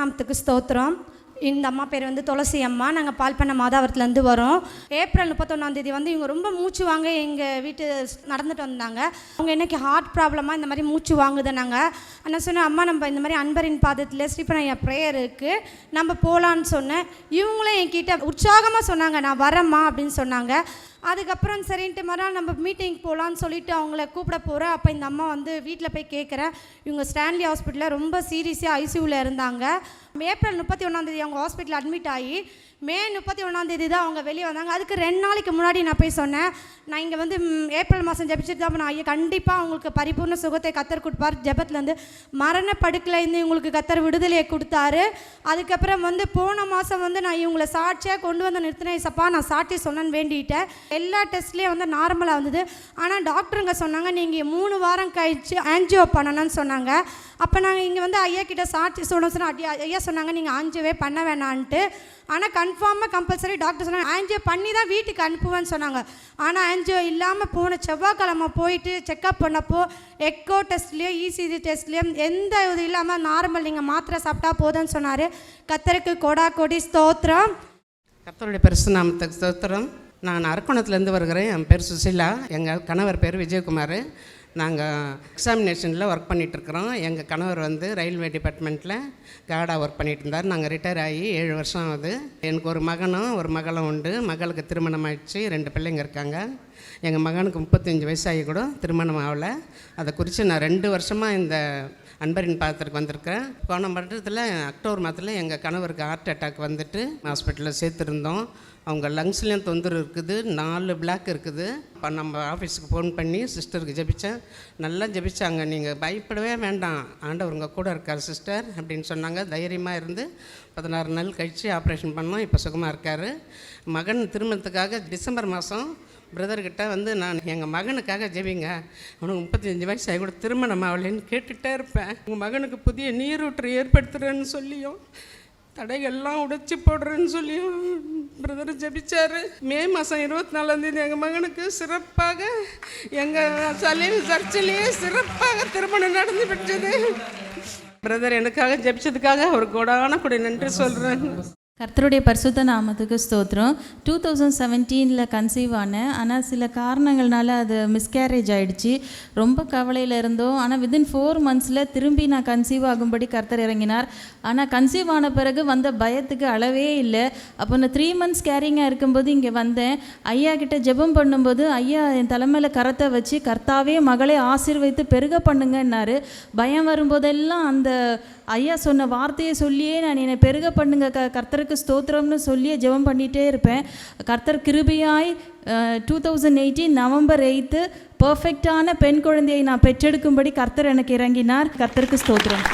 நாமத்துக்கு ஸ்தோத்திரம். இந்த அம்மா பேர் வந்து துளசி அம்மா. நாங்கள் பால்பண்ண மாதாவரத்துலேருந்து வரோம். ஏப்ரல் 31 வந்து இவங்க ரொம்ப மூச்சு வாங்க எங்கள் வீட்டு நடந்துட்டு வந்தாங்க. அவங்க என்னைக்கு ஹார்ட் ப்ராப்ளமாக இந்த மாதிரி மூச்சு வாங்குதுனாங்க. நான் சொன்னேன், அம்மா நம்ம இந்த மாதிரி அன்பரின் பாதத்தில் ஸ்ரீபனையா ப்ரேயர் இருக்குது, நம்ம போகலான்னு சொன்னேன். இவங்களும் என்கிட்ட உற்சாகமாக சொன்னாங்க, நான் வரேம்மா அப்படின்னு சொன்னாங்க. அதுக்கப்புறம் சரின்ட்டு மறுநாள் நம்ம மீட்டிங் போகலான்னு சொல்லிட்டு அவங்கள கூப்பிட போகிறேன். அப்போ இந்த அம்மா வந்து வீட்டில் போய் கேட்குறேன். இவங்க ஸ்டான்லி ஹாஸ்பிட்டலில் ரொம்ப சீரியஸாக ஐசியூவில் இருந்தாங்க. ஏப்ரல் 31 அவங்க ஹாஸ்பிட்டலில் அட்மிட் ஆகி மே 31 தான் அவங்க வெளியே வந்தாங்க. அதுக்கு 2 நாளைக்கு முன்னாடி நான் போய் சொன்னேன், நான் இங்கே வந்து ஏப்ரல் மாதம் ஜெபிச்சுட்டு தான் நான் ஐயா கண்டிப்பாக அவங்களுக்கு பரிபூர்ண சுகத்தை கத்தர் கொடுப்பார். ஜெபத்துலேருந்து மரண படுக்கையிலேருந்து இவங்களுக்கு கத்தர் விடுதலையை கொடுத்தாரு. அதுக்கப்புறம் வந்து போன மாதம் வந்து நான் இவங்களை சாட்சியாக கொண்டு வந்து நிறுத்தினேன். சப்பா நான் சாட்சி சொன்னேன்னு வேண்டிட்டேன். எல்லா டெஸ்ட்லேயும் வந்து நார்மலாக இருந்தது. ஆனால் டாக்டருங்க சொன்னாங்க, நீங்கள் 3 வாரம் கழிச்சு ஆன்ஜியோ பண்ணணும்னு சொன்னாங்க. அப்போ நாங்கள் இங்கே வந்து ஐயா கிட்ட சாட்சி சொன்னோம். ஐயா சொன்னாங்க, நீங்கள் ஆன்ஜியோவே பண்ண வேணான்ட்டு. ஆனால் கன்ஃபார்மாக கம்பல்சரி டாக்டர் சொன்னாங்க ஆன்ஜியோ பண்ணி தான் வீட்டுக்கு அனுப்புவேன்னு சொன்னாங்க. ஆனால் ஆன்ஜியோ இல்லாமல் போன செவ்வாய்க்கிழமை போயிட்டு செக்கப் பண்ணப்போ எக்கோ டெஸ்ட்லேயோ இசிஜி டெஸ்ட்லேயோ எந்த இது இல்லாமல் நார்மல், நீங்கள் மாத்திரை சாப்பிட்டா போதும்னு சொன்னார். கத்தருக்கு கொடா கொடி ஸ்தோத்திரம். கர்த்தருடைய பரிசு நாமத்துக்கு ஸ்தோத்திரம். நான் அரக்கோணத்துலேருந்து வருகிறேன். என் பேர் சுசிலா, எங்கள் கணவர் பேர் விஜயகுமார். நாங்கள் எக்ஸாமினேஷனில் ஒர்க் பண்ணிகிட்ருக்குறோம். எங்கள் கணவர் வந்து ரயில்வே டிபார்ட்மெண்ட்டில் கார்டாக ஒர்க் பண்ணிகிட்டு இருந்தார். நாங்கள் ரிட்டையர் ஆகி 7 வருஷம் ஆகுது. எனக்கு ஒரு மகனும் ஒரு மகளும் உண்டு. மகளுக்கு திருமணம் ஆகிடுச்சு, 2 பிள்ளைங்க இருக்காங்க. எங்கள் மகனுக்கு 35 வயசாகி கூட திருமணம் ஆகலை. அதை குறித்து நான் 2 வருஷமாக இந்த அன்பரின் பாதத்திற்கு வந்திருக்கேன். போன வருடத்தில் அக்டோபர் மாதத்தில் எங்கள் கணவருக்கு ஹார்ட் அட்டாக் வந்துட்டு ஹாஸ்பிட்டலில் சேர்த்துருந்தோம். அவங்க லங்ஸ்லேயும் தொந்தரவு இருக்குது, 4 பிளாக் இருக்குது. இப்போ நம்ம ஆஃபீஸுக்கு ஃபோன் பண்ணி சிஸ்டருக்கு ஜெபித்தேன். நல்லா ஜெபிச்சாங்க. நீங்கள் பயப்படவே வேண்டாம், ஆண்டவர் உங்கள் கூட இருக்கார் சிஸ்டர் அப்படின்னு சொன்னாங்க. தைரியமாக இருந்து 16 நாள் கழித்து ஆப்ரேஷன் பண்ணோம். இப்போ சுகமாக இருக்கார். மகன் திருமணத்துக்காக டிசம்பர் மாதம் பிரதர்கிட்ட வந்து நான் எங்கள் மகனுக்காக ஜெபிங்க, அவனுக்கு 35 வயசு ஆகி கூட திருமணம் ஆகலைன்னு கேட்டுகிட்டே இருப்பேன். உங்கள் மகனுக்கு புதிய நீரூற்று ஏற்படுத்துகிறேன்னு சொல்லியும் தடைகள்லாம் உடைச்சி போடுறேன்னு சொல்லியும் பிரதர் ஜெபிச்சார். மே மாதம் 24 எங்கள் மகனுக்கு சிறப்பாக எங்கள் சர்ச்சிலேயே சிறப்பாக திருமணம் நடந்து விட்டது. பிரதர் எனக்காக ஜெபிச்சதுக்காக அவர் கொடான கூட நன்றி சொல்கிறேன். கர்த்தருடைய பரிசுத்த நாமத்துக்கு ஸ்தோத்திரம். 2017 கன்சீவ் ஆனேன். ஆனால் சில காரணங்கள்னால அது மிஸ்கேரேஜ் ஆகிடுச்சு. ரொம்ப கவலையில் இருந்தோம். ஆனால் வித்தின் 4 months திரும்பி நான் கன்சீவ் ஆகும்படி கர்த்தர் இறங்கினார். ஆனால் கன்சீவ் ஆன பிறகு வந்த பயத்துக்கு அளவே இல்லை. அப்போ நான் 3 months கேரிங்காக இருக்கும்போது இங்கே வந்தேன். ஐயா கிட்ட ஜெபம் பண்ணும்போது ஐயா என் தலைமையில் கரத்தை வச்சு கர்த்தாவே மகளை ஆசீர்வதித்து பெருக பண்ணுங்கன்னாரு. பயம் வரும்போதெல்லாம் அந்த ஐயா சொன்ன வார்த்தையை சொல்லியே நான் என்னை பெருக பண்ணுங்க கர்த்தருக்கு ஸ்தோத்திரம்னு சொல்லியே ஜெபம் பண்ணிகிட்டே இருப்பேன். கர்த்தர் கிருபையாய் 2018 நவம்பர் 8 பர்ஃபெக்டான பெண் குழந்தையை நான் பெற்றெடுக்கும்படி கர்த்தர் எனக்கு இறங்கினார். கர்த்தருக்கு ஸ்தோத்திரம்.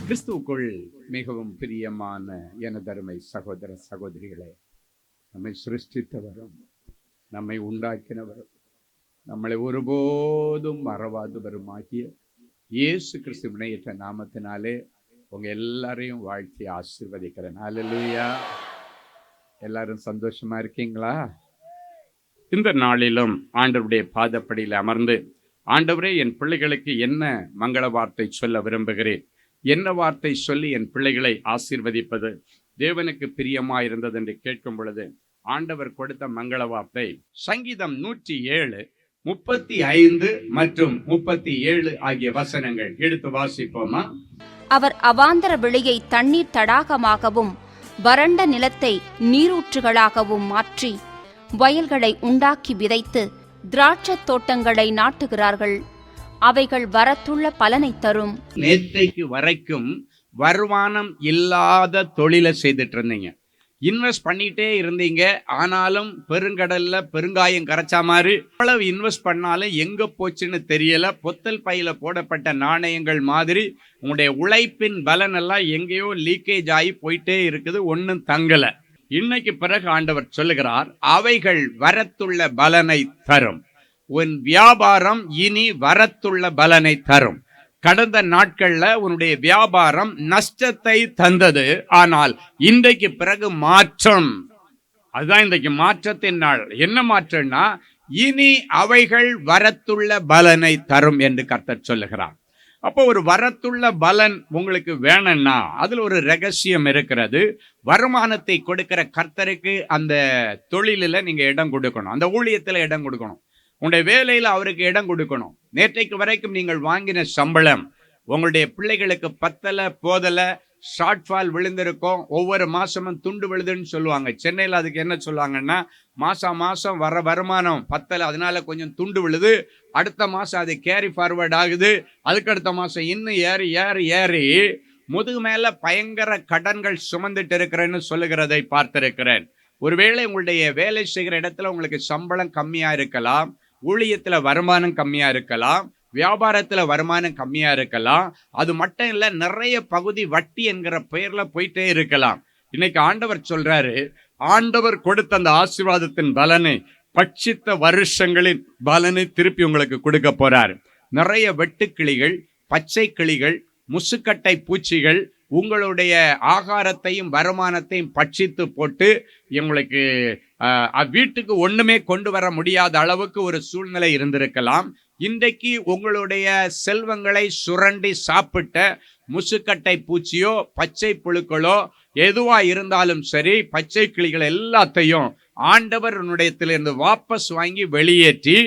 கிறிஸ்துவுக்குள் மிகவும் பிரியமான எனதருமை சகோதர சகோதரிகளே, நம்மை சிருஷ்டித்தவரும் நம்மை உண்டாக்கினவரும் நம்மளை ஒருபோதும் மறவாதவருமாகிய இயேசு கிறிஸ்து இணையற்ற நாமத்தினாலே உங்க எல்லாரையும் வாழ்த்தி ஆசீர்வதிக்கிறேன். அல்லேலூயா. எல்லாரும் சந்தோஷமா இருக்கீங்களா? இந்த நாளிலும் ஆண்டவருடைய பாதப்படியில் அமர்ந்து, ஆண்டவரே என் பிள்ளைகளுக்கு என்ன மங்கள வார்த்தை சொல்ல விரும்புகிறேன், என்ன வார்த்தை சொல்லி என் பிள்ளைகளை ஆசீர்வதிப்பது தேவனுக்கு பிரியமாயிருந்தது என்று கேட்கும் பொழுது ஆண்டவர் கொடுத்த மங்கள வார்த்தை சங்கீதம் 107 35 மற்றும் 37 ஆகிய வசனங்கள். எடுத்து வாசிப்போமா? அவர் அவாந்தர வெளியை தண்ணீர் தடாகமாகவும் வறண்ட நிலத்தை நீரூற்றுகளாகவும் மாற்றி வயல்களை உண்டாக்கி விதைத்து திராட்சத் தோட்டங்களை நாட்டுகிறார்கள். அவைகள் வரத்துள்ள பலனை தரும். நேற்றைக்கு வரைக்கும் வருமானம் இல்லாத தொழிலை செய்துட்டு இருந்தீங்க, இன்வெஸ்ட் பண்ணிட்டே இருந்தீங்க. ஆனாலும் பெருங்கடல்ல பெருங்காயம் கரைச்சா மாதிரி எவ்வளவு இன்வெஸ்ட் பண்ணாலும் எங்க போச்சுன்னு தெரியல. பொத்தல் பையில போடப்பட்ட நாணயங்கள் மாதிரி உங்களுடைய உழைப்பின் பலன் எல்லாம் எங்கேயோ லீக்கேஜ் ஆகி போயிட்டே இருக்குது, ஒன்னும் தங்கல. இன்னைக்கு பிறகு ஆண்டவர் சொல்லுகிறார், அவைகள் வரத்துள்ள பலனை தரும். உன் வியாபாரம் இனி வரத்துள்ள பலனை தரும். கடந்த நாட்கள்ல உன்னுடைய வியாபாரம் நஷ்டத்தை தந்தது, ஆனால் இன்றைக்கு பிறகு மாற்றம். அதுதான் இன்றைக்கு மாற்றத்தின் நாள். என்ன மாற்றம்னா, இனி அவைகள் வரத்துள்ள பலனை தரும் என்று கர்த்தர் சொல்லுகிறார். அப்போ ஒரு வரத்துள்ள பலன் உங்களுக்கு வேணும்னா அதுல ஒரு ரகசியம் இருக்கிறது. வருமானத்தை கொடுக்கிற கர்த்தருக்கு அந்த தொழிலில் நீங்க இடம் கொடுக்கணும், அந்த ஊழியத்தில் இடம் கொடுக்கணும், உங்களுடைய வேலையில் அவருக்கு இடம் கொடுக்கணும். நேற்றைக்கு வரைக்கும் நீங்கள் வாங்கின சம்பளம் உங்களுடைய பிள்ளைகளுக்கு பத்தலை போதலை, ஷார்ட்ஃபால் விழுந்திருக்கும், ஒவ்வொரு மாசமும் துண்டு விழுதுன்னு சொல்லுவாங்க. சென்னையில் அதுக்கு என்ன சொல்லுவாங்கன்னா, மாசம் வர வருமானம் பத்தலை, அதனால கொஞ்சம் துண்டு விழுது, அடுத்த மாசம் அது கேரி ஃபார்வர்ட் ஆகுது, அதுக்கடுத்த மாசம் இன்னும் ஏறி ஏறி ஏறி முதுகு மேல பயங்கர கடன்கள் சுமந்துட்டு இருக்கிறேன்னு சொல்லுகிறதை பார்த்திருக்கிறேன். ஒருவேளை உங்களுடைய வேலை செய்கிற இடத்துல உங்களுக்கு சம்பளம் கம்மியா இருக்கலாம், ஊழியத்துல வருமானம் கம்மியா இருக்கலாம், வியாபாரத்துல வருமானம் கம்மியா இருக்கலாம், அது மட்டும் இல்ல நிறைய பகுதி வட்டி என்கிற பெயர்ல போயிட்டே இருக்கலாம். இன்னைக்கு ஆண்டவர் சொல்றாரு, ஆண்டவர் கொடுத்த அந்த ஆசீர்வாதத்தின் பலனை, பட்சித்த வருஷங்களின் பலனை திருப்பி உங்களுக்கு கொடுக்க போறாரு. நிறைய வெட்டுக்கிளிகள், பச்சை கிளிகள், முசுக்கட்டை பூச்சிகள் உங்களுடைய ஆகாரத்தையும் வருமானத்தையும் பட்சித்து போட்டு உங்களுக்கு வீட்டுக்கு ஒண்ணுமே கொண்டு வர முடியாத அளவுக்கு ஒரு சூழ்நிலை இருந்திருக்கலாம். இன்றைக்கு உங்களுடைய செல்வங்களை சுரண்டி சாப்பிட்ட முசுக்கட்டை பூச்சியோ பச்சை புழுக்களோ எதுவா இருந்தாலும் சரி, பச்சை கிளிகள் எல்லாத்தையும் ஆண்டவர் உன்னுடையத்திலிருந்து வாபஸ் வாங்கி வெளியேற்றி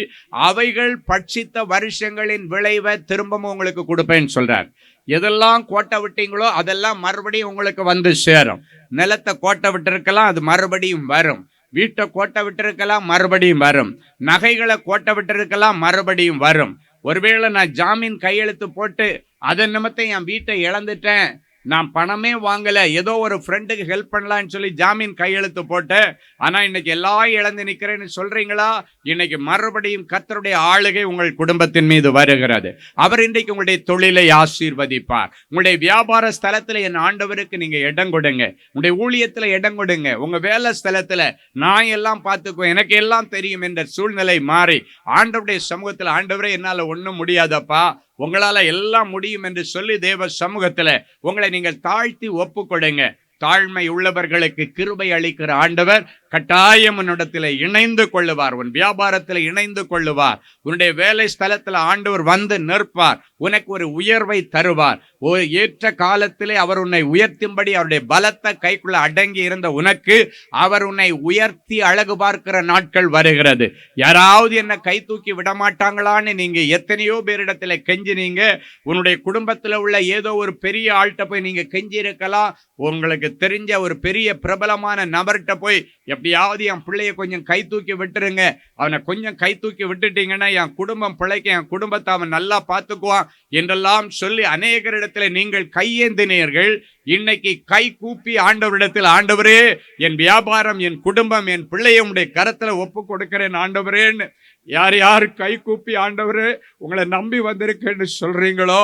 அவைகள் பட்சித்த வருஷங்களின் விளைவை திரும்பவும் உங்களுக்கு கொடுப்பேன்னு சொல்றார். எதெல்லாம் கோட்டை விட்டீங்களோ அதெல்லாம் மறுபடியும் உங்களுக்கு வந்து சேரும். நிலத்தை கோட்டை விட்டிருக்கலாம், அது மறுபடியும் வரும். வீட்டை கோட்டை விட்டிருக்கலாம், மறுபடியும் வரும். நகைகளை கோட்டை விட்டிருக்கலாம், மறுபடியும் வரும். ஒருவேளை நான் ஜாமீன் கையெழுத்து போட்டு அதன் நிமித்தம் என் வீட்டை இழந்துட்டேன், நான் பணமே வாங்கல, ஏதோ ஒரு ஃப்ரெண்டுக்கு ஹெல்ப் பண்ணலான்னு சொல்லி ஜாமீன் கையெழுத்து போட்டு ஆனா இன்னைக்கு எல்லாம் இழந்து நிக்கிறேன்னு சொல்றீங்களா? இன்னைக்கு மறுபடியும் கர்த்தருடைய ஆளுகை உங்கள் குடும்பத்தின் மீது வருகிறது. அவர் இன்றைக்கு உங்களுடைய தொழிலை ஆசீர்வதிப்பார். உங்களுடைய வியாபார ஸ்தலத்துல என் ஆண்டவருக்கு நீங்க இடம் கொடுங்க, உங்களுடைய ஊழியத்துல இடம் கொடுங்க, உங்க வேலை ஸ்தலத்துல நான் எல்லாம் பார்த்துக்குவேன், எனக்கு எல்லாம் தெரியும் என்ற சூழ்நிலை மாறி ஆண்டவருடைய சமூகத்துல, ஆண்டவரே என்னால ஒண்ணும் முடியாதப்பா, உங்களால எல்லாம் முடியும் என்று சொல்லி தேவ சமூகத்துல உங்களை நீங்கள் தாழ்த்தி ஒப்புக்கொடுங்க. தாழ்மை உள்ளவர்களுக்கு கிருபை அளிக்கிற ஆண்டவர் கட்டாயம் உன்னிடத்தில் இணைந்து கொள்ளுவார், உன் வியாபாரத்தில் இணைந்து கொள்ளுவார், உன்னுடைய வேலை ஸ்தலத்தில் ஆண்டவர் வந்து நிற்பார், உனக்கு ஒரு உயர்வை தருவார். ஒரு ஏற்ற காலத்திலே அவர் உன்னை உயர்த்தும்படி அவருடைய பலத்த கைக்குள்ள அடங்கி இருந்த உனக்கு அவர் உன்னை உயர்த்தி அழகு பார்க்கிற நாட்கள் வருகிறது. யாராவது என்ன கை தூக்கி விடமாட்டாங்களான்னு நீங்க எத்தனையோ பேரிடத்துல கெஞ்சினீங்க. உன்னுடைய குடும்பத்துல உள்ள ஏதோ ஒரு பெரிய ஆள்கிட்ட போய் நீங்க கெஞ்சி இருக்கலாம், உங்களுக்கு தெரிஞ்ச ஒரு பெரிய பிரபலமான நபர்கிட்ட போய் எப்படியாவது என் பிள்ளைய கொஞ்சம் கை தூக்கி விட்டுருங்க, அவனை கொஞ்சம் கை தூக்கி விட்டுட்டீங்கன்னா என் குடும்பம் பிழைக்க, என் குடும்பத்தை அவன் நல்லா பார்த்துக்குவான் என்றெல்லாம் சொல்லி அநேகரிடத்தில் நீங்கள் கையேந்தினீர்கள். இன்னைக்கு கை கூப்பி ஆண்டவரிடத்தில், ஆண்டவரே என் வியாபாரம், என் குடும்பம், என் பிள்ளைய உடைய கரத்துல ஒப்பு கொடுக்கிறேன் ஆண்டவரேன்னு யார் யார் கை கூப்பி ஆண்டவரே உங்களை நம்பி வந்திருக்கேன்னு சொல்றீங்களோ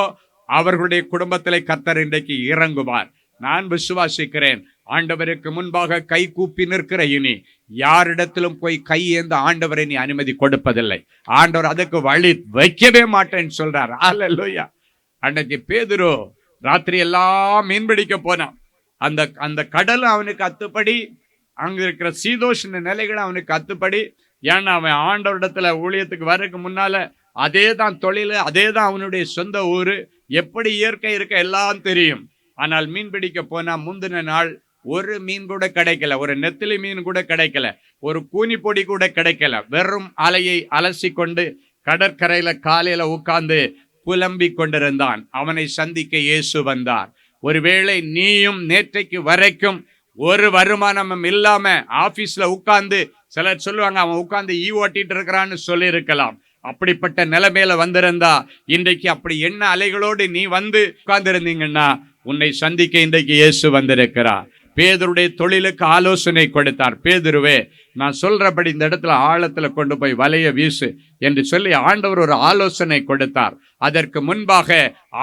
அவர்களுடைய குடும்பத்திலே கர்த்தர் இன்றைக்கு இறங்குவார். நான் விசுவாசிக்கிறேன். ஆண்டவருக்கு முன்பாக கை கூப்பி நிற்கிற இனி யாரிடத்திலும் போய் கையேந்த ஆண்டவரை நீ அனுமதி கொடுப்பதில்லை. ஆண்டவர் அதுக்கு வழி வைக்கவே மாட்டேன்னு சொல்றார். அல்லேலூயா. அன்னைக்கு பேதுரு ராத்திரி எல்லாம் மீன்பிடிக்க போனான். அந்த கடல் அவனுக்கு அத்துப்படி, அங்க இருக்கிற சீதோஷ்ண நிலைகள் அவனுக்கு அத்துப்படி. ஏன்னா அவன் ஆண்டவரிடத்துல ஊழியத்துக்கு வர்றதுக்கு முன்னால அதே தான் தொழில், அதே தான் அவனுடைய சொந்த ஊரு, எப்படி இயற்கை இருக்க எல்லாம் தெரியும். ஆனால் மீன் பிடிக்க போனா முந்தின நாள் ஒரு மீன் கூட கிடைக்கல, ஒரு நெத்திலி மீன் கூட கிடைக்கல, ஒரு கூனி பொடி கூட கிடைக்கல. வெறும் அலையை அலசி கொண்டு கடற்கரையில காலையில உட்கார்ந்து புலம்பி கொண்டிருந்தான். அவனை சந்திக்க இயேசு வந்தார். ஒருவேளை நீயும் நேற்றைக்கு வரைக்கும் ஒரு வருமானமும் இல்லாம ஆபீஸ்ல உட்கார்ந்து, சிலர் சொல்லுவாங்க அவன் உட்கார்ந்து ஓட்டிட்டு இருக்கிறான்னு சொல்லி இருக்கலாம். அப்படிப்பட்ட நிலைமையில வந்திருந்தா இன்றைக்கு அப்படி என்ன அலைகளோடு நீ வந்து உட்கார்ந்து இருந்தீங்கன்னா உன்னை சந்திக்க இன்றைக்கு இயேசு வந்திருக்கிறார். பேதுருடைய தொழிலுக்கு ஆலோசனை கொடுத்தார். பேதுருவே, நான் சொல்றபடி இந்த இடத்துல ஆழத்துல கொண்டு போய் வலைய வீசு என்று சொல்லி ஆண்டவர் ஒரு ஆலோசனை கொடுத்தார். அதற்கு முன்பாக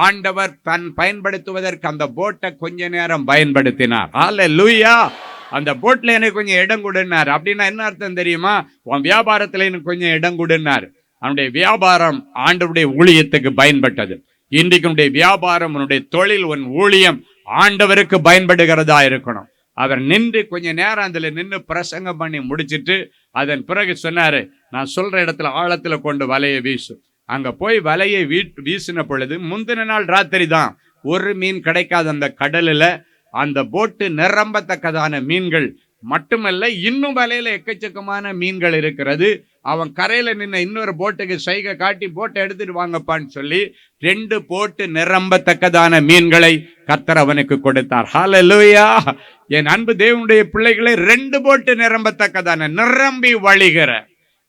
ஆண்டவர் தன் பயன்படுத்துவதற்கு அந்த போட்டை கொஞ்ச நேரம் பயன்படுத்தினார். அல்லேலூயா. அந்த போட்ல எனக்கு கொஞ்சம் இடம் கொடுனார். அப்படின்னா என்ன அர்த்தம் தெரியுமா? உன் வியாபாரத்துல எனக்கு கொஞ்சம் இடம் கொடுனார். அவனுடைய வியாபாரம் ஆண்டவருடைய ஊழியத்துக்கு பயன்பட்டது. இன்றைக்கு உன்னுடைய வியாபாரம், உன்னுடைய தொழில், உன் ஊழியம் ஆண்டவருக்கு பயன்படுகிறதா இருக்கணும். அவர் நின்று கொஞ்ச நேரம் அதில் நின்று பிரசங்கம் பண்ணி முடிச்சிட்டு அதன் பிறகு சொன்னார், நான் சொல்கிற இடத்துல ஆழத்தில் கொண்டு வலையை வீசும். அங்கே போய் வலையை வீசின பொழுது முந்தின நாள் ராத்திரி தான், ஒரு மீன் கிடைக்காத அந்த கடலில் அந்த போட்டு நிரம்பத்தக்கதான மீன்கள் மட்டுமல்ல, இன்னும் வலையில எக்கச்சக்கமான மீன்கள் இருக்கிறது. அவன் கரையில் நின்ன இன்னொரு போட்டுக்கு சைகை காட்டி போட்டை எடுத்துட்டு வாங்கப்பான்னு சொல்லி 2 போட்டு நிரம்பத்தக்கதான மீன்களை கர்த்தர் அவனுக்கு கொடுத்தார். ஹல்லேலூயா! என் அன்பு தேவனுடைய பிள்ளைகளை 2 போட்டு நிரம்பத்தக்கதான நிரம்பி வழிகிற,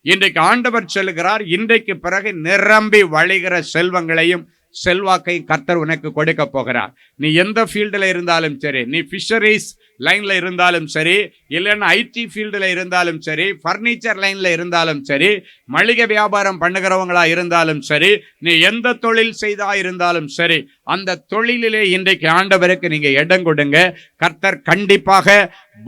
இன்றைக்கு ஆண்டவர் சொல்லுகிறார், இன்றைக்கு பிறகு நிரம்பி வழிகிற செல்வங்களையும் செல்வாக்கை கர்த்தர் உனக்கு கொடுக்க போகிறார். நீ எந்த ஃபீல்டில் இருந்தாலும் சரி, நீ ஃபிஷரிஸ் லைனில் இருந்தாலும் சரி, இல்லைன்னா ஐடி ஃபீல்டில் இருந்தாலும் சரி, ஃபர்னிச்சர் லைனில் இருந்தாலும் சரி, மளிகை வியாபாரம் பண்ணுகிறவங்களா இருந்தாலும் சரி, நீ எந்த தொழில் செய்தா இருந்தாலும் சரி, அந்த தொழிலிலே இன்றைக்கு ஆண்டவருக்கு நீங்கள் இடம் கொடுங்க. கர்த்தர் கண்டிப்பாக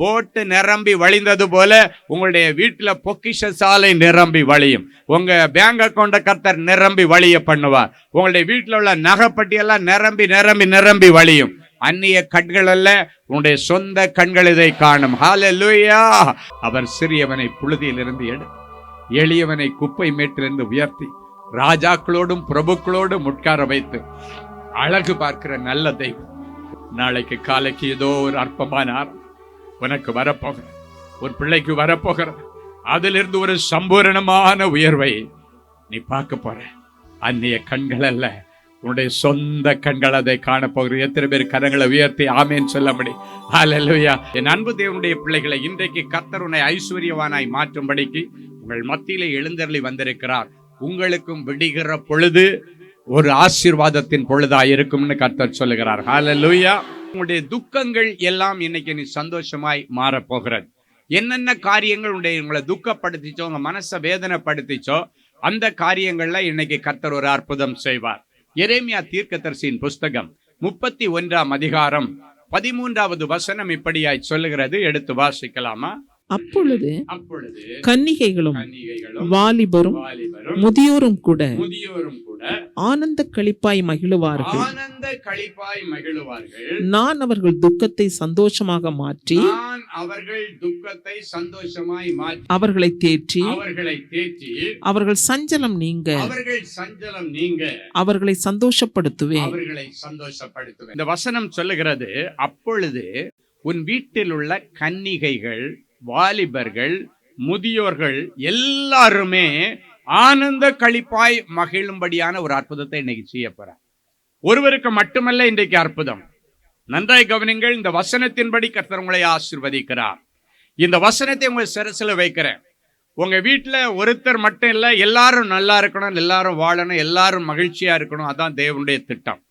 போட்டு நிரம்பி வழிந்தது போல உங்களுடைய வீட்டில் பொக்கிஷ சாலை நிரம்பி வழியும். உங்கள் பேங்க் அக்கௌண்ட்டை கர்த்தர் நிரம்பி வழிய பண்ணுவார். உங்களுடைய வீட்டில் உள்ள நகைப்பட்டியெல்லாம் நிரம்பி நிரம்பி நிரம்பி வழியும். அந்நிய கண்கள் அல்ல, உன்னுடைய சொந்த கண்கள் இதை காணும். ஹல்லேலூயா! அவர் சிறியவனை புழுதியிலிருந்து எளியவனை குப்பை மேட்டிலிருந்து உயர்த்தி ராஜாக்களோடும் பிரபுக்களோடும் உட்கார வைத்து அழகு பார்க்கிற நல்ல தெய்வம். நாளைக்கு காலைக்கு ஏதோ ஒரு அற்பமான உனக்கு வரப்போகிற ஒரு பிள்ளைக்கு வரப்போகிற அதிலிருந்து ஒரு சம்பூரணமான உயர்வை நீ பார்க்க போற. அந்நிய கண்கள் அல்ல, உன்னுடைய சொந்த கண்கள் அதை காணப்போகிற. எத்தனை பேர் கரங்களை உயர்த்தி ஆமேன்னு சொல்ல முடியும்? ஹல்லேலூயா! என் அன்பு தேவனுடைய பிள்ளைகளை, இன்றைக்கு கர்த்தர் உன்னை ஐஸ்வர்யவானாய் மாற்றும்படிக்கு உங்கள் மத்தியிலே எழுந்தருளி வந்திருக்கிறார். உங்களுக்கும் விடுகிற பொழுது ஒரு ஆசீர்வாதத்தின் பொழுதா இருக்கும்னு கர்த்தர் சொல்லுகிறார். ஹல்லேலூயா! உங்களுடைய துக்கங்கள் எல்லாம் இன்னைக்கு நீ சந்தோஷமாய் மாறப்போகிறது. என்னென்ன காரியங்கள் உங்களை துக்கப்படுத்திச்சோ, உங்க மனசை வேதனைப்படுத்திச்சோ, அந்த காரியங்கள்ல இன்னைக்கு கர்த்தர் ஒரு அற்புதம் செய்வார். எரேமியா தீர்க்கதரிசியின் புஸ்தகம் 31ஆம் அதிகாரம் 13வது வசனம் இப்படியாய் சொல்லுகிறது. எடுத்து வாசிக்கலாமா? அப்பொழுது கன்னிகைகளும் வாலிபரும் முதியோரும் கூட ஆனந்த களிப்பாய் மகிழுவார்கள். நான் அவர்கள் துக்கத்தை சந்தோஷமாக மாற்றி அவர்களை தேற்றி அவர்கள் சஞ்சலம் நீங்க அவர்களை சந்தோஷப்படுத்துவேன். இந்த வசனம் சொல்லுகிறது, அப்பொழுது உன் வீட்டில் உள்ள கன்னிகைகள், வாலிபர்கள், முதியோர்கள் எல்லாருமே ஆனந்த களிப்பாய் மகிழும்படியான ஒரு அற்புதத்தை இன்னைக்கு செய்ய போறார். ஒருவருக்கு மட்டுமல்ல இன்றைக்கு அற்புதம். நன்றாய் கவனிங்கள். இந்த வசனத்தின்படி கர்த்தர் உங்களை ஆசீர்வதிக்கிறார். இந்த வசனத்தை உங்க சிரசில் வைக்கிறேன். உங்க வீட்டில் ஒருத்தர் மட்டும் இல்லை, எல்லாரும் நல்லா இருக்கணும், எல்லாரும் வாழணும், எல்லாரும் மகிழ்ச்சியா இருக்கணும். அதான் தேவனுடைய திட்டம்.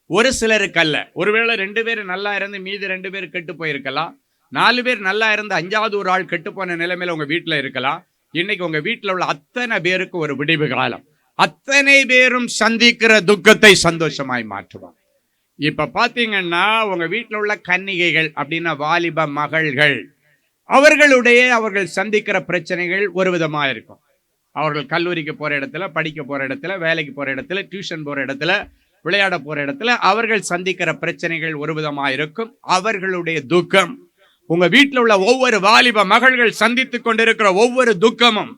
ஒரு சிலருக்கு அல்ல. ஒருவேளை 2 பேர் நல்லா இருந்து மீதி 2 பேர் கெட்டு போயிருக்கலாம். 4 பேர் நல்லா இருந்து 5வது ஒரு ஆள் கெட்டு போன நிலைமையில உங்க வீட்டில் இருக்கலாம். இன்னைக்கு உங்க வீட்டில் உள்ள அத்தனை பேருக்கு ஒரு விடிவு காலம். அத்தனை பேரும் சந்திக்கிற துக்கத்தை சந்தோஷமாய் மாற்றுவார். இப்ப பாத்தீங்கன்னா உங்க வீட்டில் உள்ள கன்னிகைகள் அப்படின்னா வாலிப மகள்கள், அவர்கள் சந்திக்கிற பிரச்சனைகள் ஒரு விதமா இருக்கும். அவர்கள் கல்லூரிக்கு போற இடத்துல, படிக்க போற இடத்துல, வேலைக்கு போற இடத்துல, டியூஷன் போற இடத்துல, விளையாட போற இடத்துல அவர்கள் சந்திக்கிற பிரச்சனைகள் ஒரு விதமா இருக்கும். அவர்களுடைய துக்கம், உங்க வீட்டில் உள்ள ஒவ்வொரு வாலிப மகள்கள் சந்தித்துக் கொண்டிருக்கிற ஒவ்வொரு துக்கமும்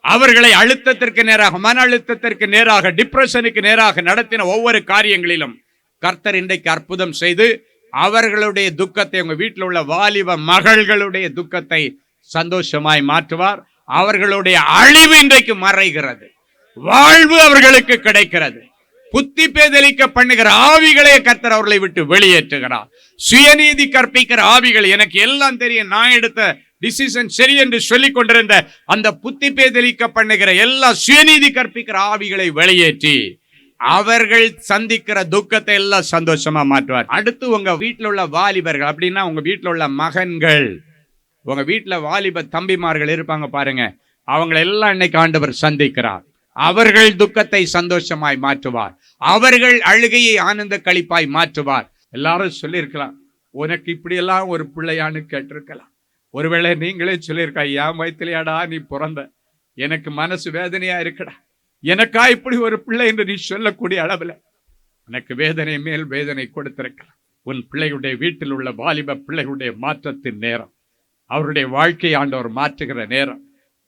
அவர்களை அழுத்தத்திற்கு நேராக, மன அழுத்தத்திற்கு நேராக, டிப்ரெஷனுக்கு நேராக நடத்தின ஒவ்வொரு காரியங்களிலும் கர்த்தர் இன்றைக்கு அற்புதம் செய்து அவர்களுடைய துக்கத்தை, உங்க வீட்டில் உள்ள வாலிப மகள்களுடைய துக்கத்தை சந்தோஷமாய் மாற்றுவார். அவர்களுடைய அழிவு இன்றைக்கு மறைகிறது, வாழ்வு அவர்களுக்கு கிடைக்கிறது. புத்தி பேதலிக்க பண்ணுகிற ஆவிகளை கர்த்தர் அவர்களை விட்டு வெளியேற்றுகிறார். சுயநீதி கற்பிக்கிற ஆவிகள், எனக்கு எல்லாம் தெரியும், நான் எடுத்த டிசிஷன் சரி என்று சொல்லிக் கொண்டிருந்த அந்த புத்தி பேதலிக்க பண்ணுகிற எல்லா சுயநீதி கற்பிக்கிற ஆவிகளை வெளியேற்றி அவர்கள் சந்திக்கிற துக்கத்தை எல்லாம் சந்தோஷமா மாற்றுவார். அடுத்து உங்க வீட்டில் உள்ள வாலிபர்கள் அப்படின்னா உங்க வீட்டில் உள்ள மகன்கள், உங்க வீட்டில் வாலிப தம்பிமார்கள் இருப்பாங்க பாருங்க, அவங்களை எல்லாம் இன்னைக்கு ஆண்டவர் சந்திக்கிறார். அவர்கள் துக்கத்தை சந்தோஷமாய் மாற்றுவார். அவர்கள் அழுகையை ஆனந்த களிப்பாய் மாற்றுவார். எல்லாரும் சொல்லியிருக்கலாம், உனக்கு இப்படியெல்லாம் ஒரு பிள்ளையான்னு கேட்டிருக்கலாம். ஒருவேளை நீங்களே சொல்லியிருக்கா, என் வயிற்றுலையாடா நீ பிறந்த, எனக்கு மனசு வேதனையா இருக்கடா, எனக்கா இப்படி ஒரு பிள்ளை என்று நீ சொல்லக்கூடிய அளவில் எனக்கு வேதனை மேல் வேதனை கொடுத்திருக்கலாம். உன் பிள்ளைகளுடைய வீட்டில் உள்ள வாலிப பிள்ளைகளுடைய மாற்றத்தின் நேரம். அவருடைய வாழ்க்கையை ஆண்டவர் மாற்றுகிற நேரம்.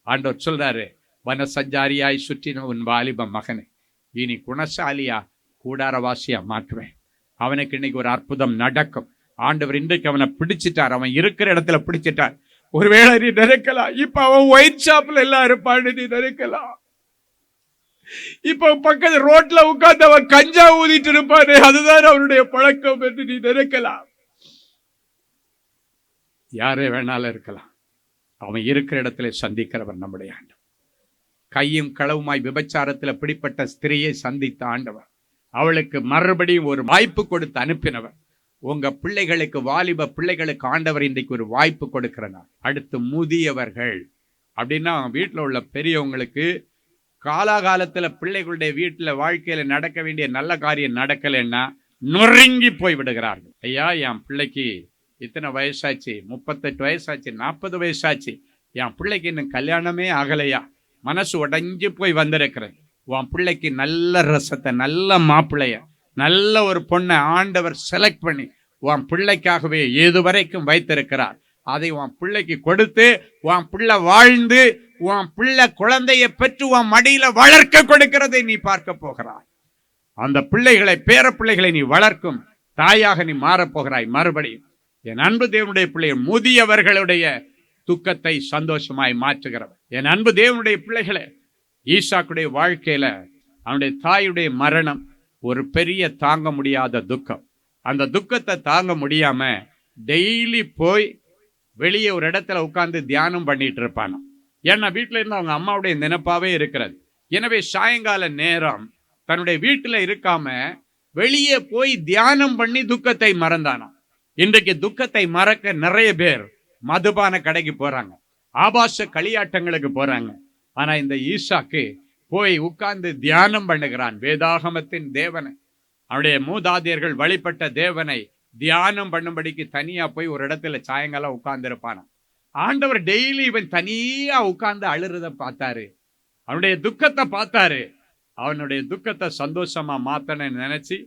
ஆண்டவர் சொல்றாரு, வனசஞ்சாரியாய் சுற்றின உன் வாலிப மகனை இனி குணசாலியா கூடாரவாசியா மாற்றுவேன். அவனுக்கு இன்னைக்கு ஒரு அற்புதம் நடக்கும். ஆண்டவர் இன்றைக்கு அவனை பிடிச்சிட்டார், அவன் இருக்கிற இடத்துல பிடிச்சிட்டார். ஒருவேளை நீ நினைக்கலாம், இப்ப அவன் ஒயிட் ஷாப்ல எல்லாம் இருப்பான்னு நீ நினைக்கலாம். இப்ப பக்கத்து ரோட்ல உட்கார்ந்து அவன் கஞ்சா ஊதிட்டு இருப்பாரு, அதுதான் அவனுடைய பழக்கம் என்று நீ நினைக்கலாம். யாரே வேணாலும் இருக்கலாம். அவன் இருக்கிற இடத்துல சந்திக்கிறவர் நம்முடைய ஆண்டவர். கையும் களவுமாய் விபச்சாரத்தில் பிடிப்பட்ட ஸ்திரியை சந்தித்த ஆண்டவர், அவளுக்கு மறுபடியும் ஒரு வாய்ப்பு கொடுத்து அனுப்பினவர். உங்க பிள்ளைகளுக்கு, வாலிப பிள்ளைகளுக்கு ஆண்டவர் இன்றைக்கு ஒரு வாய்ப்பு கொடுக்கிறனார். அடுத்து முதியவர்கள் அப்படின்னா வீட்டில் உள்ள பெரியவங்களுக்கு காலாகாலத்தில் பிள்ளைகளுடைய வீட்டில் வாழ்க்கையில் நடக்க வேண்டிய நல்ல காரியம் நடக்கலைன்னா நொறுங்கி போய் விடுகிறார்கள். ஐயா, என் பிள்ளைக்கு இத்தனை வயசாச்சு, 38 வயசாச்சு, 40 வயசாச்சு, என் பிள்ளைக்கு இன்னும் கல்யாணமே ஆகலையா, மனசு உடைஞ்சு போய் வந்திருக்கிறேன். உன் பிள்ளைக்கு நல்ல ரசத்தை, நல்ல மாப்பிள்ளைய, நல்ல ஒரு பொண்ணை ஆண்டவர் செலக்ட் பண்ணி உன் பிள்ளைக்காகவே ஏதுவரைக்கும் வைத்திருக்கிறார். அதை உன் பிள்ளைக்கு கொடுத்து உன் பிள்ளை வாழ்ந்து உன் பிள்ளை குழந்தையை பெற்று உன் மடியில வளர்க்க கொடுக்கிறதை நீ பார்க்க போகிறாய். அந்த பிள்ளைகளை, பேர பிள்ளைகளை நீ வளர்க்கும் தாயாக நீ மாறப்போகிறாய். மறுபடியும் என் அன்பு தேவனுடைய பிள்ளை, முதியவர்களுடைய துக்கத்தை சந்தோஷமாய் மாற்றுகிறவர். என் அன்பு தேவனுடைய பிள்ளைகளை, ஈசாக்குடைய வாழ்க்கையில அவனுடைய தாயுடைய மரணம் ஒரு பெரிய தாங்க முடியாத துக்கம். அந்த துக்கத்தை தாங்க முடியாம டெய்லி போய் வெளியே ஒரு இடத்துல உட்கார்ந்து தியானம் பண்ணிட்டு இருப்பானோ. ஏன்னா வீட்டில இருந்து அவங்க அம்மாவுடைய நினைப்பாவே இருக்கிறது. எனவே சாயங்கால நேரம் தன்னுடைய வீட்டில் இருக்காம வெளியே போய் தியானம் பண்ணி துக்கத்தை மறந்தானோ. இன்றைக்கு துக்கத்தை மறக்க நிறைய பேர் மதுபான கடைக்கு போறாங்க, ஆபாச களியாட்டங்களுக்கு போறாங்க. ஆனா இந்த ஈசாக்கு போய் உட்கார்ந்து தியானம் பண்ணுகிறான். வேதாகமத்தின் தேவனை, அவனுடைய மூதாதையர்கள் வழிபட்ட தேவனை தியானம் பண்ணும்படிக்கு தனியா போய் ஒரு இடத்துல சாயங்காலம் உட்கார்ந்து இருப்பான. ஆண்டவர் டெய்லி இவன் தனியா உட்கார்ந்து அழுறத பார்த்தாரு, அவனுடைய துக்கத்தை பார்த்தாரு. அவனுடைய துக்கத்தை சந்தோஷமா மாத்தணும்னு நினைச்சு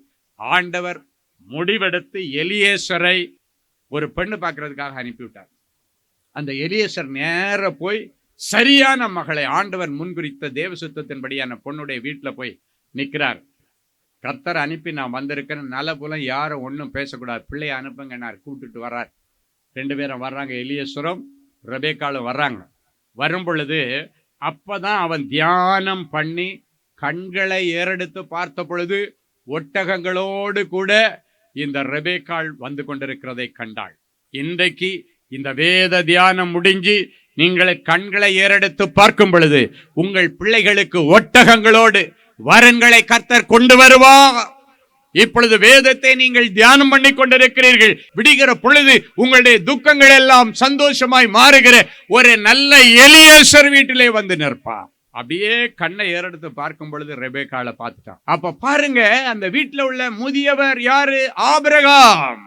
ஆண்டவர் முடிவெடுத்து எலியேசரை ஒரு பெண்ணு பார்க்கறதுக்காக அனுப்பிவிட்டார். அந்த எலியேசர் நேர போய் சரியான மகளை, ஆண்டவர் முன்குறித்த தேவ சுத்தத்தின்படியான பொண்ணுடைய வீட்டில் போய் நிற்கிறார். கர்த்தர் அனுப்பி நான் வந்திருக்கேன்னு நல்ல போல யாரும் ஒன்றும் பேசக்கூடாது, பிள்ளைய அனுப்புங்க நான் கூப்பிட்டுட்டு வர்றார். 2 பேரும் வர்றாங்க, எலியேசரும் ரெபேக்காலும் வர்றாங்க. வரும் பொழுது அப்பதான் அவன் தியானம் பண்ணி கண்களை ஏறெடுத்து பார்த்த பொழுது ஒட்டகங்களோடு கூட இந்த ரெபேக்காள் வந்து கொண்டிருக்கிறதை கண்டாள். இன்றைக்கு இந்த வேத தியானம் முடிஞ்சு நீங்கள் கண்களை ஏறெடுத்து பார்க்கும் பொழுது உங்கள் பிள்ளைகளுக்கு ஒட்டகங்களோடு வரன்களை கர்த்தர் கொண்டு வருவார். இப்பொழுது வேதத்தை நீங்கள் தியானம் பண்ணி கொண்டிருக்கிறீர்கள். விடுகிற பொழுது உங்களுடைய துக்கங்கள் எல்லாம் சந்தோஷமாய் மாறுகிற ஒரு நல்ல எலியேசர் வீட்டிலே வந்து நிற்பார். அப்படியே கண்ணை ஏறெடுத்து பார்க்கும் பொழுது ரெபேக்காளை பார்த்துட்டான். அப்ப பாருங்க, அந்த வீட்டில் உள்ள முதியவர் யாரு? ஆபிரகாம்.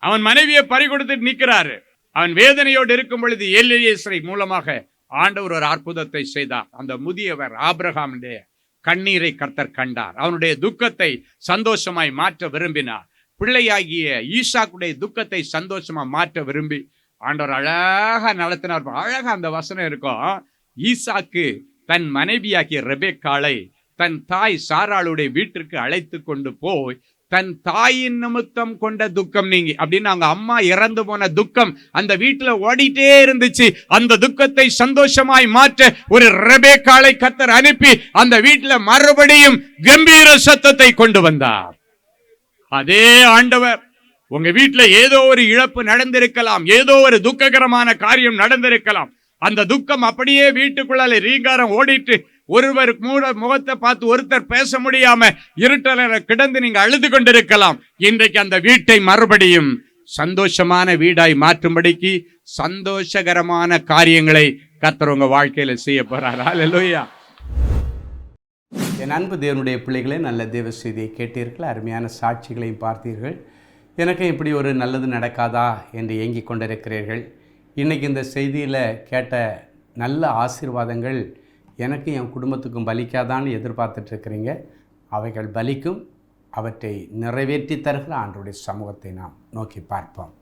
அவன் மனைவியை பறிகொடுத்துட்டு நிற்கிறாரு. அவன் வேதனையோடு இருக்கும் பொழுது எலியேசரை மூலமாக ஆண்டவர் ஒரு அற்புதத்தை செய்தார். அந்த முதியவர் ஆபிரகாமுடைய கண்ணீரை கர்த்தர் கண்டார். அவனுடைய துக்கத்தை சந்தோஷமாய் மாற்ற விரும்பினார். பிள்ளையாகிய ஈசாக்குடைய துக்கத்தை சந்தோஷமா மாற்ற விரும்பி ஆண்டவர் அழகா நடத்தினார். அழகா அந்த வசனம் இருக்கும். ஈசாக்கு தன் மனைவியாகிய ரெபேக்காளை தன் தாய் சாராளுடைய வீட்டிற்கு அழைத்து கொண்டு போய் தன் தாயின் நிமித்தம் கொண்ட துக்கம் நீங்கி, அப்படின்னு அவங்க அம்மா இறந்து போன துக்கம் அந்த வீட்டுல ஓடிட்டே இருந்துச்சு. அந்த துக்கத்தை சந்தோஷமாய் மாற்ற ஒரு ரெபேக்காளை கர்த்தர் அனுப்பி அந்த வீட்டுல மறுபடியும் கம்பீர சத்தத்தை கொண்டு வந்தார். அதே ஆண்டவர் உங்க வீட்டுல ஏதோ ஒரு இழப்பு நடந்திருக்கலாம், ஏதோ ஒரு துக்ககரமான காரியம் நடந்திருக்கலாம். அந்த துக்கம் அப்படியே வீட்டுக்குள்ளால ரீங்காரம் ஓடிட்டு ஒருவர் முகத்தை பார்த்து ஒருத்தர் பேச முடியாம இருட்டல கிடந்து நீங்க அழுது கொண்டிருக்கலாம். இன்றைக்கு அந்த வீட்டை மறுபடியும் சந்தோஷமான வீடாய் மாற்றும்படிக்கு சந்தோஷகரமான காரியங்களை கர்த்தர் உங்க வாழ்க்கையில செய்ய போறார். அல்லேலூயா. என் அன்பு தேவனுடைய பிள்ளைகளே, நல்ல தேவ செய்தியை கேட்டீர்கள், அருமையான சாட்சிகளையும் பார்த்தீர்கள். எனக்கு இப்படி ஒரு நல்லது நடக்காதா என்று ஏங்கிக் கொண்டிருக்கிறீர்கள். இன்றைக்கி இந்த செய்தியில் கேட்ட நல்ல ஆசீர்வாதங்கள் எனக்கு என் குடும்பத்துக்கும் பலிக்காதான்னு எதிர்பார்த்துட்ருக்கிறீங்க. அவைகள் பலிக்கும். அவற்றை நிறைவேற்றி தருகிற ஆண்டவருடைய சமூகத்தை நாம் நோக்கி பார்ப்போம்.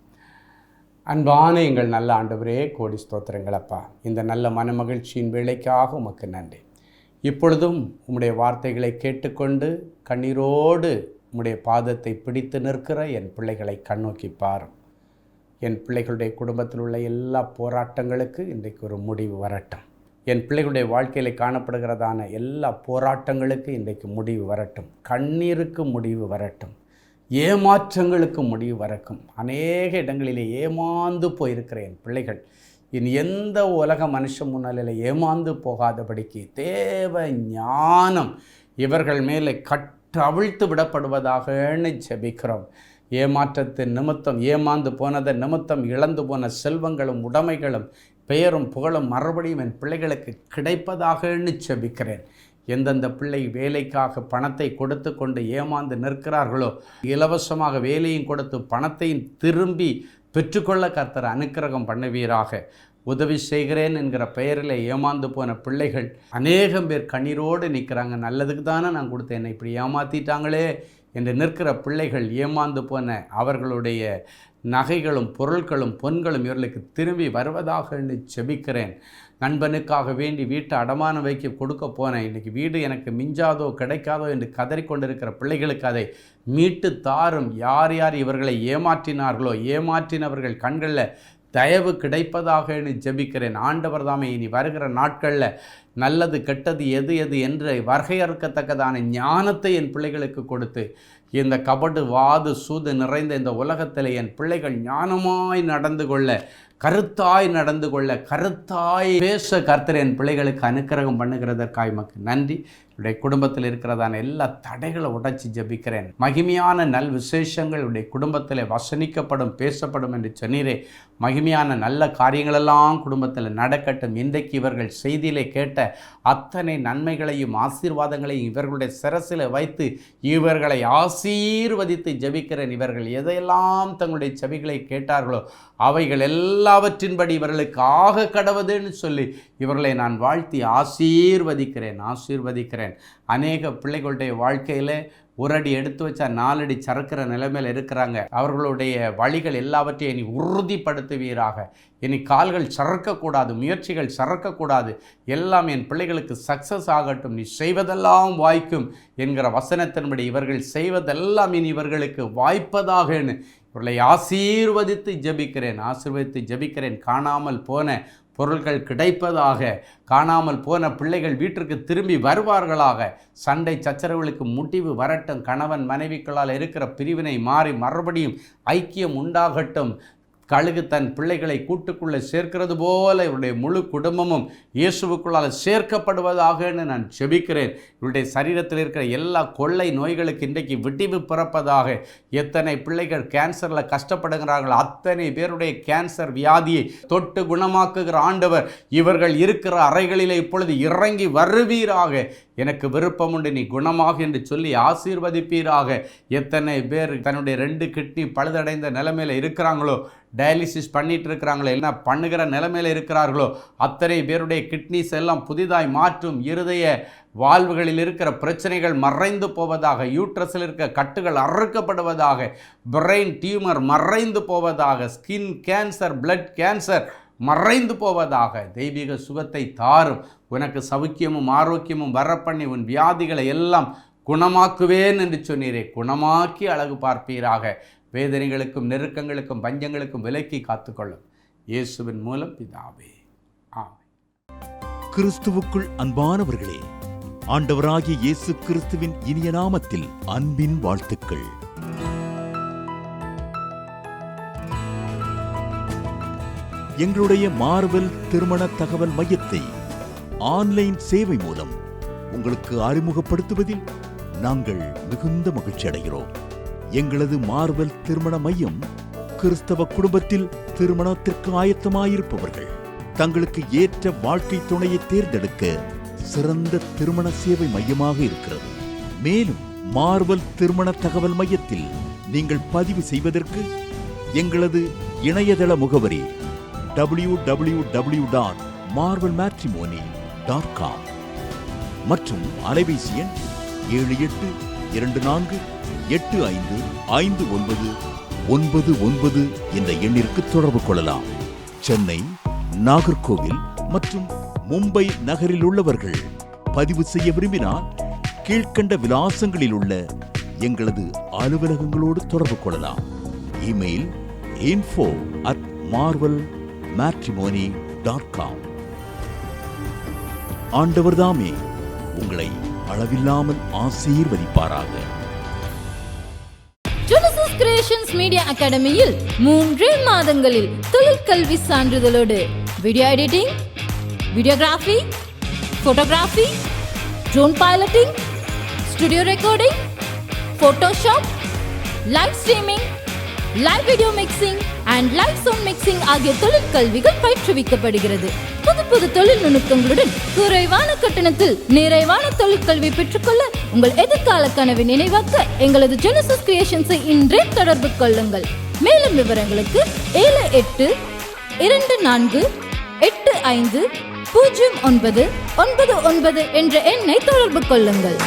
அன்பான எங்கள் நல்ல ஆண்டவரே, கோடி ஸ்தோத்திரங்களப்பா. இந்த நல்ல மனமகிழ்ச்சியின் வேளைக்காக உமக்கு நன்றி. இப்பொழுதும் உம்முடைய வார்த்தைகளை கேட்டுக்கொண்டு கண்ணீரோடு உம்முடைய பாதத்தை பிடித்து நிற்கிற என் பிள்ளைகளை கண்ணோக்கி பாரும். என் பிள்ளைகளுடைய குடும்பத்தில் உள்ள எல்லா போராட்டங்களுக்கு இன்றைக்கு ஒரு முடிவு வரட்டும். என் பிள்ளைகளுடைய வாழ்க்கையில் காணப்படுகிறதான எல்லா போராட்டங்களுக்கு இன்றைக்கு முடிவு வரட்டும். கண்ணீருக்கு முடிவு வரட்டும். ஏமாற்றங்களுக்கு முடிவு வரட்டும். அநேக இடங்களிலே ஏமாந்து போயிருக்கிற என் பிள்ளைகள் இனி எந்த உலக மனுஷன் முன்னிலையில் ஏமாந்து போகாதபடிக்கு தேவ ஞானம் இவர்கள் மேலே கட்டவிழ்த்து விடப்படுவதாகன்னு ஜெபிக்கிறோம். ஏமாற்றத்தின் நிமித்தம், ஏமாந்து போனதை நிமித்தம் இழந்து போன செல்வங்களும் உடைமைகளும் பெயரும் புகழும் மறுபடியும் என் பிள்ளைகளுக்கு கிடைப்பதாகன்னு ஜெபிக்கிறேன். எந்தெந்த பிள்ளை வேலைக்காக பணத்தை கொடுத்து கொண்டு ஏமாந்து நிற்கிறார்களோ, இலவசமாக வேலையும் கொடுத்து பணத்தையும் திரும்பி பெற்றுக்கொள்ள கர்த்தர் அனுக்கிரகம் பண்ணுவீராக. உதவி செய்கிறேன் என்கிற பெயரில் ஏமாந்து போன பிள்ளைகள் அநேகம் பேர் கண்ணீரோடு நிற்கிறாங்க. நல்லதுக்கு தானே நான் கொடுத்தேன், என்னை இப்படி ஏமாற்றிட்டாங்களே என்று நிற்கிற பிள்ளைகள், ஏமாந்து போன அவர்களுடைய நகைகளும் பொருட்களும் பொன்களும் இவர்களுக்கு திரும்பி வருவதாக என்று செபிக்கிறேன். நண்பனுக்காக வேண்டி வீட்டை அடமானம் வைக்க கொடுக்க போனேன், இன்றைக்கி வீடு எனக்கு மிஞ்சாதோ கிடைக்காதோ என்று கதறிக்கொண்டிருக்கிற பிள்ளைகளுக்கு அதை மீட்டு தாரும். யார் யார் இவர்களை ஏமாற்றினார்களோ, ஏமாற்றினவர்கள் கண்களில் தயவு கிடைப்பதாக என்று ஜெபிக்கிறேன். ஆண்டவர் தாமே இனி வருகிற நாட்களில் நல்லது கெட்டது எது எது என்று வரையறுக்கத்தக்கதான ஞானத்தை என் பிள்ளைகளுக்கு கொடுத்து, இந்த கபடு வாது சூது நிறைந்த இந்த உலகத்தில் என் பிள்ளைகள் ஞானமாய் நடந்து கொள்ள, கருத்தாய் நடந்து கொள்ள, கருத்தாய் பேச கர்த்தர் என் பிள்ளைகளுக்கு அனுக்கிரகம் பண்ணுகிறதற்காக மக்கு நன்றி. என்னுடைய குடும்பத்தில் இருக்கிறதான எல்லா தடைகளை உடைச்சி ஜெபிக்கிறேன். மகிமையான நல் விசேஷங்கள் உடைய குடும்பத்தில் வசனிக்கப்படும், பேசப்படும் என்று சொன்னீரே. மகிமையான நல்ல காரியங்களெல்லாம் குடும்பத்தில் நடக்கட்டும். இன்றைக்கு இவர்கள் செய்தியிலே கேட்ட அத்தனை நன்மைகளையும் ஆசீர்வாதங்களையும் இவர்களுடைய சிரசில் வைத்து இவர்களை ஆசீர்வதித்து ஜெபிக்கிறேன். இவர்கள் எதையெல்லாம் தங்களுடைய செவிகளை கேட்டார்களோ அவைகள் எல்லாவற்றின்படி இவர்களுக்கு ஆக கடவுதுன்னு சொல்லி இவர்களை நான் வாழ்த்தி ஆசீர்வதிக்கிறேன். அநேக பிள்ளைகளுடைய வாழ்க்கையில் ஒரு அடி எடுத்து வச்சா 4 அடி சறுக்கிற நிலைமையில் இருக்கிறாங்க. அவர்களுடைய வழிகள் எல்லாவற்றையும் இனி உறுதிப்படுத்துவீராக. இனி கால்கள் சறுக்கக்கூடாது, முயற்சிகள் சறுக்கக்கூடாது. எல்லாம் என் பிள்ளைகளுக்கு சக்ஸஸ் ஆகட்டும். நீ செய்வதெல்லாம் வாய்க்கும் என்கிற வசனத்தின்படி இவர்கள் செய்வதெல்லாம் இனி இவர்களுக்கு வாய்ப்பதாகன்னு இவர்களை ஆசீர்வதித்து ஜெபிக்கிறேன். காணாமல் போன பொருட்கள் கிடைப்பதாக, காணாமல் போன பிள்ளைகள் வீட்டிற்கு திரும்பி வருவார்களாக. சண்டை சச்சரவுகளுக்கு முடிவு வரட்டும். கணவன் மனைவிகளால் இருக்கிற பிரிவினை மாறி மறுபடியும் ஐக்கியம் உண்டாகட்டும். கழுகு தன் பிள்ளைகளை கூட்டுக்குள்ளே சேர்க்கிறது போல இவருடைய முழு குடும்பமும் இயேசுவுக்குள்ளால் சேர்க்கப்படுவதாக நான் ஜெபிக்கிறேன். இவருடைய சரீரத்தில் இருக்கிற எல்லா கொள்ளை நோய்களுக்கு இன்றைக்கு விடிவு பிறப்பதாக. எத்தனை பிள்ளைகள் கேன்சரில் கஷ்டப்படுகிறார்கள், அத்தனை பேருடைய கேன்சர் வியாதியை தொட்டு குணமாக்குகிற ஆண்டவர் இவர்கள் இருக்கிற அறைகளிலே இப்பொழுது இறங்கி வருவீராக. எனக்கு விருப்பம் உண்டு, நீ குணமாக என்று சொல்லி ஆசீர்வதிப்பீராக. எத்தனை பேர் தன்னுடைய 2 கிட்னி பழுதடைந்த நிலைமையில் இருக்கிறாங்களோ, டயாலிசிஸ் பண்ணிட்டு இருக்கிறாங்களோ, என்ன பண்ணுகிற நிலைமையில் இருக்கிறார்களோ, அத்தனை பேருடைய கிட்னிஸ் எல்லாம் புதிதாய் மாற்றும். இருதய வாழ்வுகளில் இருக்கிற பிரச்சனைகள் மறைந்து போவதாக. யூட்ரஸில் இருக்கிற கட்டுகள் அறுக்கப்படுவதாக. பிரெயின் டியூமர் மறைந்து போவதாக. ஸ்கின் கேன்சர், பிளட் கேன்சர் மறைந்து போவதாக. தெய்வீக சுகத்தை தாரும். உனக்கு சௌக்கியமும் ஆரோக்கியமும் வரப்பண்ணி உன் வியாதிகளை எல்லாம் குணமாக்குவேன் என்று சொன்னீரே. குணமாக்கி அழகு பார்ப்பீராக. வேதனைகளுக்கும் நெருக்கங்களுக்கும் பஞ்சங்களுக்கும் விலக்கி காத்துக்கொள்ளும். இயேசுவின் மூலம் பிதாவே, ஆமென். கிறிஸ்துவுக்குள் அன்பானவர்களே, ஆண்டவராகிய இயேசு கிறிஸ்துவின் இனிய நாமத்தில் அன்பின் வாழ்த்துக்கள். எங்களுடைய மார்வெல் திருமண தகவல் மையத்தை ஆன்லைன் சேவை மூலம் உங்களுக்கு அறிமுகப்படுத்துவதில் நாங்கள் மிகுந்த மகிழ்ச்சி அடைகிறோம். எங்களது மார்வெல் திருமண மையம் கிறிஸ்தவ குடும்பத்தில் திருமணத்திற்கு ஆயத்தமாயிருப்பவர்கள் தங்களுக்கு ஏற்ற வாழ்க்கை துணையை தேர்ந்தெடுக்க சிறந்த திருமண சேவை மையமாக இருக்கிறது. மேலும் மார்வெல் திருமண தகவல் மையத்தில் நீங்கள் பதிவு செய்வதற்கு எங்களது இணையதள முகவரி www.marvelmatrimony.com மற்றும் அலைபேசி எண் 24855999 என்ற எண்ணிற்கு தொடர்பு கொள்ளலாம். சென்னை, நாகர்கோவில் மற்றும் மும்பை நகரில் உள்ளவர்கள் பதிவு செய்ய விரும்பினால் கீழ்க்கண்ட விலாசங்களில் உள்ள எங்களது அலுவலகங்களோடு தொடர்பு கொள்ளலாம். Email info@marvelmatrimony.com. ஆண்டவர்தாமே உங்களை அளவில்லாமல் ஆசீர்வதிப்பாராக. ஜெனசிஸ் கிரியேஷன்ஸ் மீடியா அகாடமியில் 3 மாதங்களில் தொழிற்கல்வி சான்றிதழோடு video editing, videography, photography, drone piloting, studio recording, Photoshop, live streaming, live video mixing and live sound mixing ஆகிய தொழிற்கல்விகள் பயிற்றுவிக்கப்படுகிறது. புது தொழில் நுணுக்கங்களுடன் குறைவான கட்டணத்தில் நிறைவான தொழிற்கல்வி பெற்றுக்கொள்ள உங்கள் எதிர்கால கனவை நினைவாக்க எங்களது ஜெனசிஸ் கிரியேஷன்ஸை இன்றே தொடர்பு கொள்ளுங்கள். மேலும் விவரங்களுக்கு 7824850999 என்ற எண்ணை தொடர்பு கொள்ளுங்கள்.